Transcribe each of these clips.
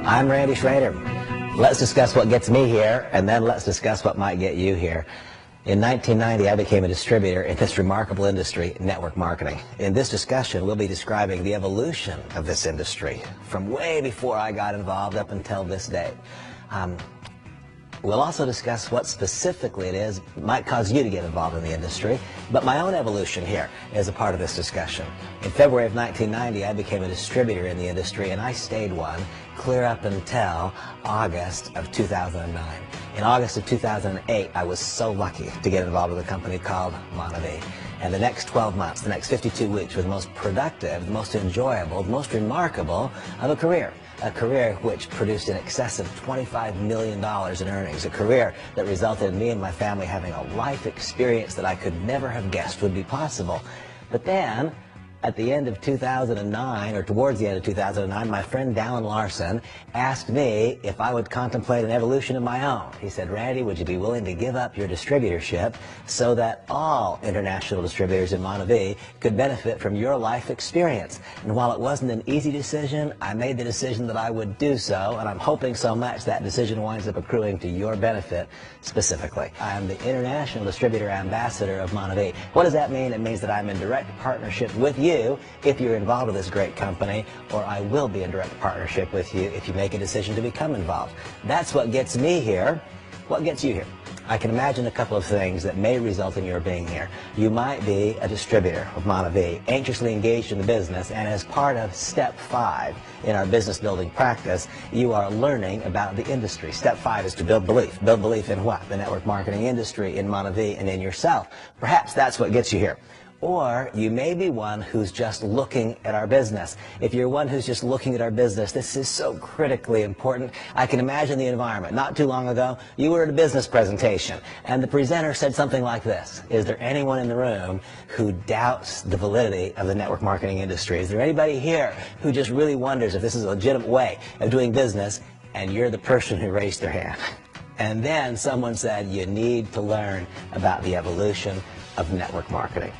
I'm Randy Schrader. Let's discuss what gets me here, and then let's discuss what might get you here. In 1990, I became a distributor in this remarkable industry, network marketing. In this discussion, we'll be describing the evolution of this industry from way before I got involved up until this day. We'll also discuss what specifically it is might cause you to get involved in the industry, but my own evolution here is a part of this discussion. In February of 1990, I became a distributor in the industry, and I stayed one clear up until August of 2009. In August of 2008, I was so lucky to get involved with a company called MonaVie. And the next 12 months, the next 52 weeks were the most productive, the most enjoyable, the most remarkable of a career which produced in excess of $25 million in earnings, a career that resulted in me and my family having a life experience that I could never have guessed would be possible. But then, at the end of 2009, or towards the end of 2009, my friend Dallin Larson asked me if I would contemplate an evolution of my own. He said, Randy, would you be willing to give up your distributorship so that all international distributors in MonaVie could benefit from your life experience? And while it wasn't an easy decision, I made the decision that I would do so, and I'm hoping so much that decision winds up accruing to your benefit specifically. I am the International Distributor Ambassador of MonaVie. What does that mean? It means that I'm in direct partnership with you if you're involved with this great company, or I will be in direct partnership with you if you make a decision to become involved. That's what gets me here. What gets you here? I can imagine a couple of things that may result in your being here. You might be a distributor of MonaVie, anxiously engaged in the business, and as part of step 5 in our business building practice, you are learning about the industry. Step 5 is to build belief. Build belief in what? The network marketing industry, in MonaVie, and in yourself. Perhaps that's what gets you here. Or you may be one who's just looking at our business. If you're one who's just looking at our business, this is so critically important. I can imagine the environment. Not too long ago, you were at a business presentation, and the presenter said something like this: is there anyone in the room who doubts the validity of the network marketing industry? Is there anybody here who just really wonders if this is a legitimate way of doing business? And you're the person who raised their hand. And then someone said, you need to learn about the evolution of network marketing.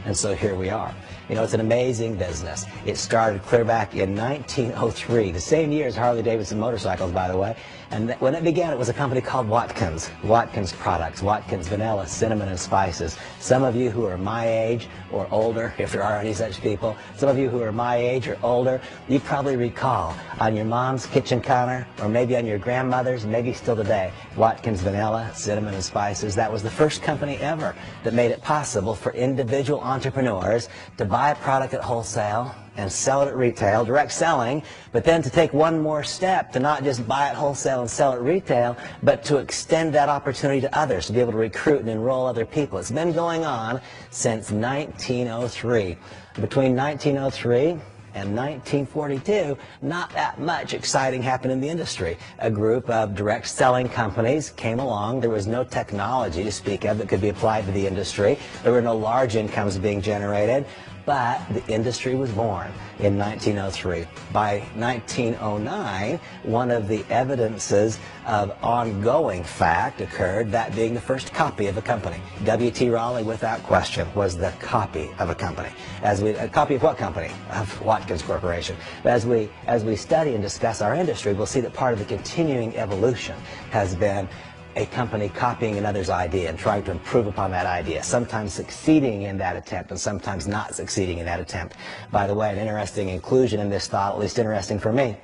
And so here we are. You know, it's an amazing business. It started clear back in 1903, the same year as Harley-Davidson motorcycles, by the way. And when it began, it was a company called Watkins. Watkins Products, Watkins Vanilla, Cinnamon, and Spices. Some of you who are my age or older, if there are any such people, some of you who are my age or older, you probably recall on your mom's kitchen counter, or maybe on your grandmother's, maybe still today, Watkins Vanilla, Cinnamon, and Spices. That was the first company ever that made it possible for individual entrepreneurs to buy a product at wholesale and sell it at retail, direct selling, but then to take one more step, to not just buy it wholesale and sell it retail, but to extend that opportunity to others, to be able to recruit and enroll other people. It's been going on since 1903. Between 1903 and 1942, not that much exciting happened in the industry. A group of direct selling companies came along. There was no technology to speak of that could be applied to the industry. There were no large incomes being generated. But the industry was born in 1903. By 1909, one of the evidences of ongoing fact occurred, that being the first copy of a company. W.T. Raleigh, without question, was the copy of a company. A copy of what company? Of Watkins Corporation. But as we study and discuss our industry, we'll see that part of the continuing evolution has been a company copying another's idea and trying to improve upon that idea, sometimes succeeding in that attempt and sometimes not succeeding in that attempt. By the way, an interesting inclusion in this thought, at least interesting for me,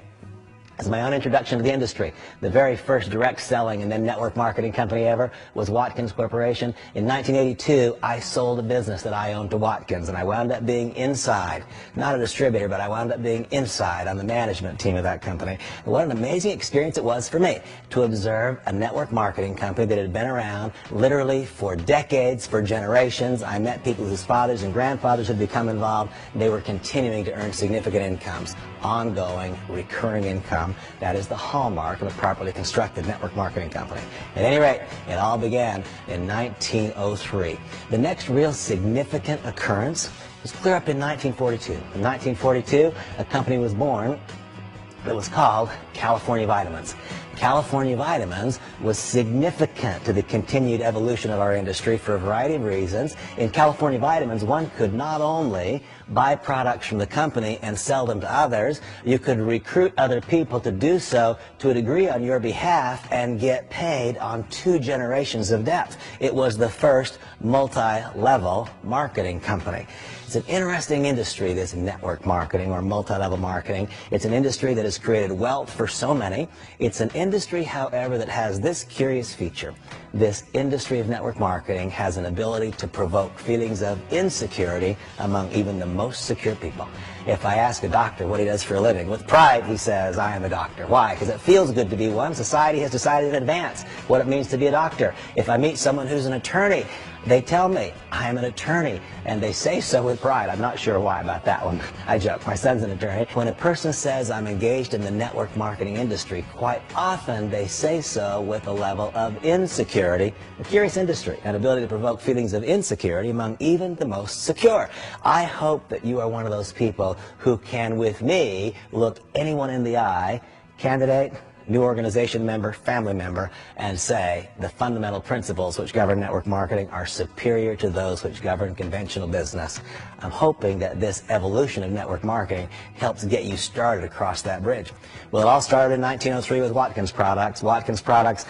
as my own introduction to the industry. The very first direct selling and then network marketing company ever was Watkins Corporation. In 1982, I sold a business that I owned to Watkins, and I wound up being inside, not a distributor, but I wound up being inside on the management team of that company. And what an amazing experience it was for me to observe a network marketing company that had been around literally for decades, for generations. I met people whose fathers and grandfathers had become involved. They were continuing to earn significant incomes, ongoing, recurring income. That is the hallmark of a properly constructed network marketing company. At any rate, it all began in 1903. The next real significant occurrence was clear up in 1942. In 1942, a company was born that was called California Vitamins. California Vitamins was significant to the continued evolution of our industry for a variety of reasons. In California Vitamins, one could not only buy products from the company and sell them to others, you could recruit other people to do so to a degree on your behalf and get paid on 2 generations of depth. It was the first multi-level marketing company. It's an interesting industry, this network marketing or multi-level marketing. It's an industry that has created wealth for so many. It's an industry, however, that has this curious feature. This industry of network marketing has an ability to provoke feelings of insecurity among even the most secure people. If I ask a doctor what he does for a living, with pride he says, I am a doctor. Why? Because it feels good to be one. Society has decided in advance what it means to be a doctor. If I meet someone who's an attorney, they tell me, I am an attorney, and they say so with pride. I'm not sure why about that one. I joke, my son's an attorney. When a person says I'm engaged in the network marketing industry, quite often they say so with a level of insecurity. A curious industry, an ability to provoke feelings of insecurity among even the most secure. I hope that you are one of those people who can, with me, look anyone in the eye, candidate, new organization member, family member, and say the fundamental principles which govern network marketing are superior to those which govern conventional business. I'm hoping that this evolution of network marketing helps get you started across that bridge. Well, it all started in 1903 with Watkins Products. Watkins Products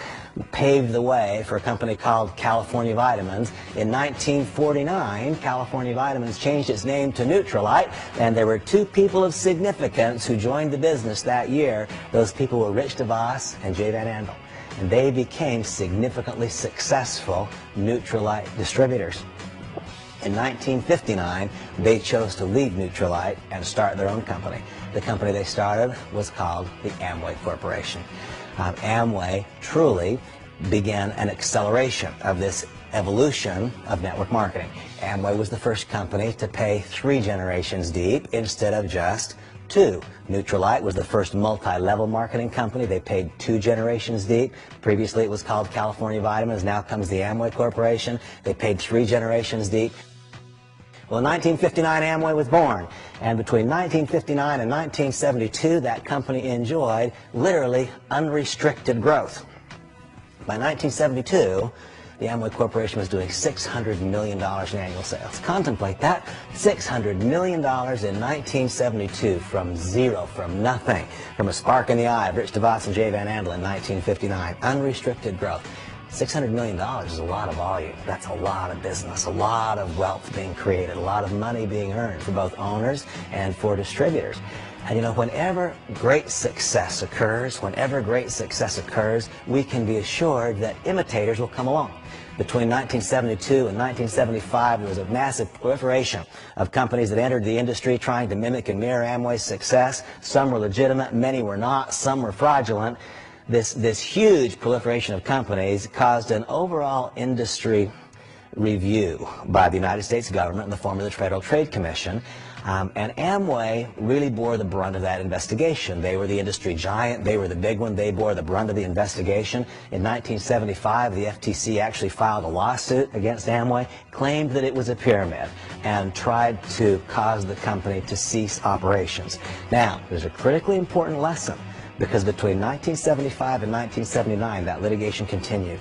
paved the way for a company called California Vitamins. In 1949, California Vitamins changed its name to Nutrilite, and there were 2 people of significance who joined the business that year. Those people were Rich DeVos and Jay Van Andel, and they became significantly successful Nutrilite distributors. In 1959, they chose to leave Nutrilite and start their own company. The company they started was called the Amway Corporation. Amway truly began an acceleration of this evolution of network marketing. Amway was the first company to pay 3 generations deep instead of just 2. Nutrilite was the first multi-level marketing company. They paid 2 generations deep. Previously it was called California Vitamins. Now comes the Amway Corporation. They paid 3 generations deep. Well, in 1959, Amway was born, and between 1959 and 1972, that company enjoyed literally unrestricted growth. By 1972, the Amway Corporation was doing $600 million in annual sales. Contemplate that, $600 million in 1972 from zero, from nothing, from a spark in the eye of Rich DeVos and Jay Van Andel in 1959. Unrestricted growth. $600 million is a lot of volume. That's a lot of business, a lot of wealth being created, a lot of money being earned for both owners and for distributors. And you know, whenever great success occurs, we can be assured that imitators will come along. Between 1972 and 1975, there was a massive proliferation of companies that entered the industry trying to mimic and mirror Amway's success. Some were legitimate, many were not, some were fraudulent. This huge proliferation of companies caused an overall industry review by the United States government in the form of the Federal Trade Commission. And Amway really bore the brunt of that investigation. They were the industry giant. They were the big one. They bore the brunt of the investigation. In 1975, the FTC actually filed a lawsuit against Amway, claimed that it was a pyramid, and tried to cause the company to cease operations. Now, there's a critically important lesson, because between 1975 and 1979, that litigation continued.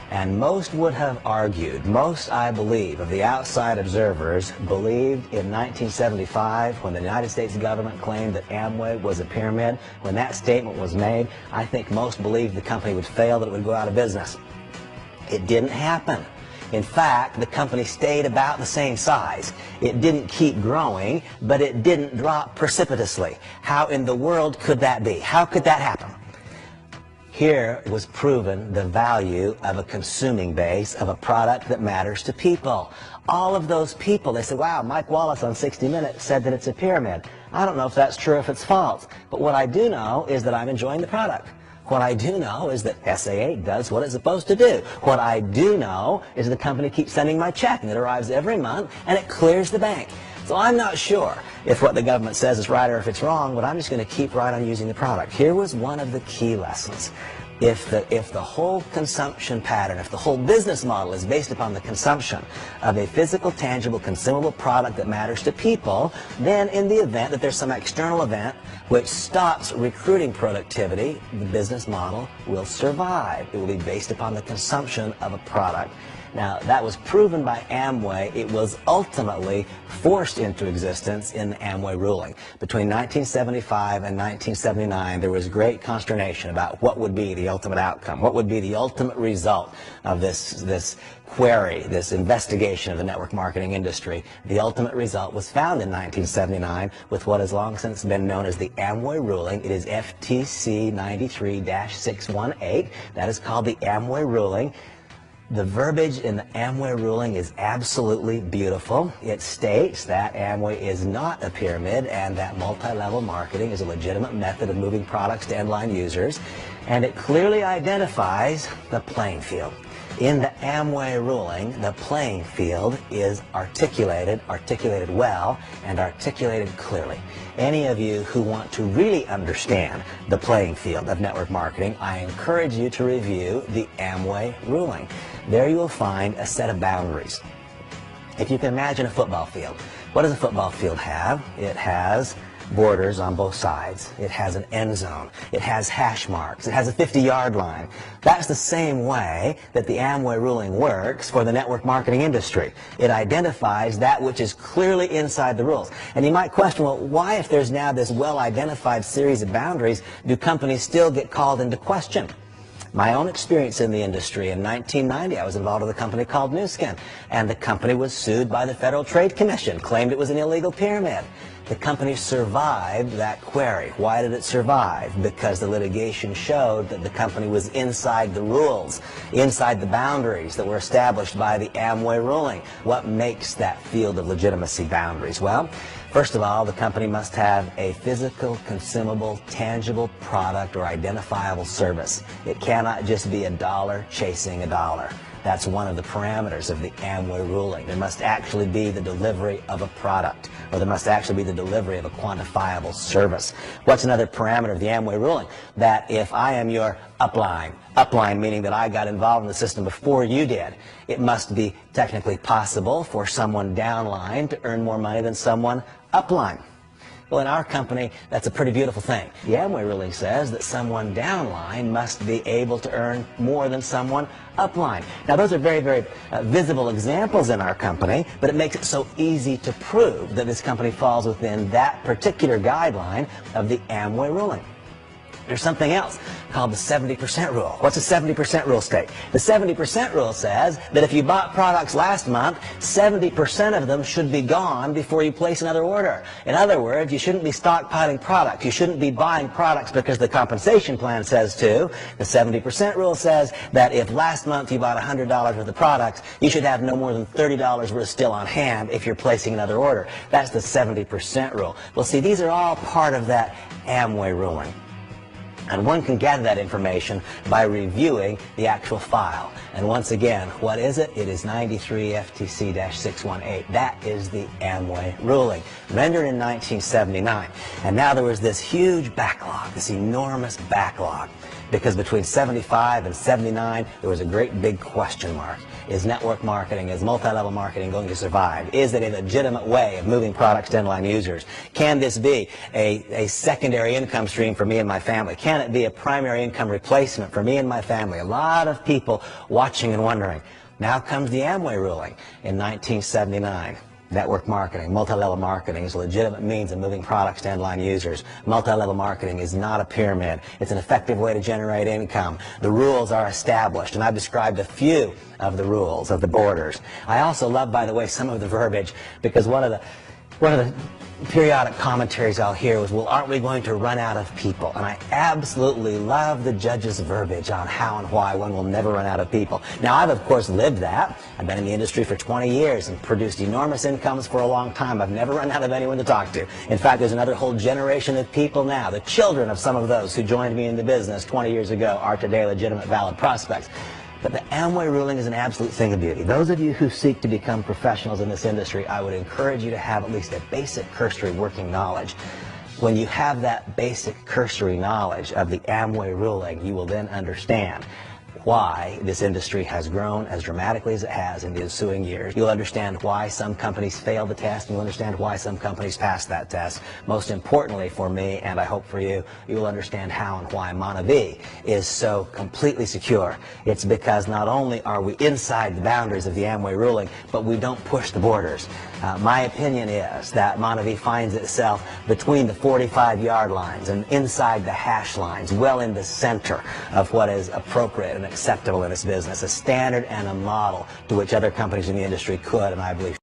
And most would have argued, most I believe of the outside observers believed in 1975 when the United States government claimed that Amway was a pyramid. When that statement was made, I think most believed the company would fail, that it would go out of business. It didn't happen. In fact, the company stayed about the same size. It didn't keep growing, but it didn't drop precipitously. How in the world could that be? How could that happen? Here was proven the value of a consuming base, of a product that matters to people. All of those people, they said, wow, Mike Wallace on 60 Minutes said that it's a pyramid. I don't know if that's true or if it's false, but what I do know is that I'm enjoying the product. What I do know is that SA8 does what it's supposed to do. What I do know is the company keeps sending my check, and it arrives every month, and it clears the bank. So I'm not sure if what the government says is right or if it's wrong, but I'm just going to keep right on using the product. Here was one of the key lessons. If the whole consumption pattern, if the whole business model is based upon the consumption of a physical, tangible, consumable product that matters to people, then in the event that there's some external event which stops recruiting productivity, the business model will survive. It will be based upon the consumption of a product. Now, that was proven by Amway. It was ultimately forced into existence in the Amway ruling. Between 1975 and 1979, there was great consternation about what would be the ultimate outcome, what would be the ultimate result of this query, this investigation of the network marketing industry. The ultimate result was found in 1979 with what has long since been known as the Amway ruling. It is FTC 93-618. That is called the Amway ruling. The verbiage in the Amway ruling is absolutely beautiful. It states that Amway is not a pyramid and that multi-level marketing is a legitimate method of moving products to end-line users, and it clearly identifies the playing field. In the Amway ruling, the playing field is articulated well, and articulated clearly. Any of you who want to really understand the playing field of network marketing, I encourage you to review the Amway ruling. There you will find a set of boundaries. If you can imagine a football field, what does a football field have? It has borders on both sides. It has an end zone. It has hash marks. It has a 50-yard line. That's the same way that the Amway ruling works for the network marketing industry. It identifies that which is clearly inside the rules. And you might question, well, why, if there's now this well-identified series of boundaries, do companies still get called into question? My own experience in the industry, in 1990, I was involved with a company called Nu Skin, and the company was sued by the Federal Trade Commission, claimed it was an illegal pyramid. The company survived that query. Why did it survive? Because the litigation showed that the company was inside the rules, inside the boundaries that were established by the Amway ruling. What makes that field of legitimacy boundaries? Well, first of all, the company must have a physical, consumable, tangible product or identifiable service. It cannot just be a dollar chasing a dollar. That's one of the parameters of the Amway ruling. There must actually be the delivery of a product, or there must actually be the delivery of a quantifiable service. What's another parameter of the Amway ruling? That if I am your upline meaning that I got involved in the system before you did, it must be technically possible for someone downline to earn more money than someone upline. Well, in our company, that's a pretty beautiful thing. The Amway ruling says that someone downline must be able to earn more than someone upline. Now, those are very, very visible examples in our company, but it makes it so easy to prove that this company falls within that particular guideline of the Amway ruling. There's something else called the 70% rule. What's the 70% rule state? The 70% rule says that if you bought products last month, 70% of them should be gone before you place another order. In other words, you shouldn't be stockpiling products. You shouldn't be buying products because the compensation plan says to. The 70% rule says that if last month you bought $100 worth of products, you should have no more than $30 worth still on hand if you're placing another order. That's the 70% rule. Well, see, these are all part of that Amway ruling. And one can gather that information by reviewing the actual file. And once again, what is it? It is 93 FTC-618. That is the Amway ruling, rendered in 1979. And now there was this huge backlog, this enormous backlog, because between 75 and 79, there was a great big question mark. Is network marketing, is multi-level marketing going to survive? Is it a legitimate way of moving products to end-line users? Can this be a secondary income stream for me and my family? Can it be a primary income replacement for me and my family? A lot of people watching and wondering. Now comes the Amway ruling in 1979. Network marketing, multi-level marketing is a legitimate means of moving products to end-line users. Multi-level marketing is not a pyramid. It's an effective way to generate income. The rules are established, and I've described a few of the rules, of the borders. I also love, by the way, some of the verbiage, because one of the periodic commentaries I'll hear was, well, aren't we going to run out of people? And I absolutely love the judge's verbiage on how and why one will never run out of people. Now, I've, of course, lived that. I've been in the industry for 20 years and produced enormous incomes for a long time. I've never run out of anyone to talk to. In fact, there's another whole generation of people now. The children of some of those who joined me in the business 20 years ago are today legitimate, valid prospects. But the Amway ruling is an absolute thing of beauty. Those of you who seek to become professionals in this industry, I would encourage you to have at least a basic cursory working knowledge. When you have that basic cursory knowledge of the Amway ruling, you will then understand why this industry has grown as dramatically as it has in the ensuing years. You'll understand why some companies failed the test, and you'll understand why some companies passed that test. Most importantly for me, and I hope for you, you'll understand how and why MonaVie is so completely secure. It's because not only are we inside the boundaries of the Amway ruling, but we don't push the borders. My opinion is that MonaVie finds itself between the 45-yard lines and inside the hash lines, well in the center of what is appropriate and acceptable in this business, a standard and a model to which other companies in the industry could, and I believe,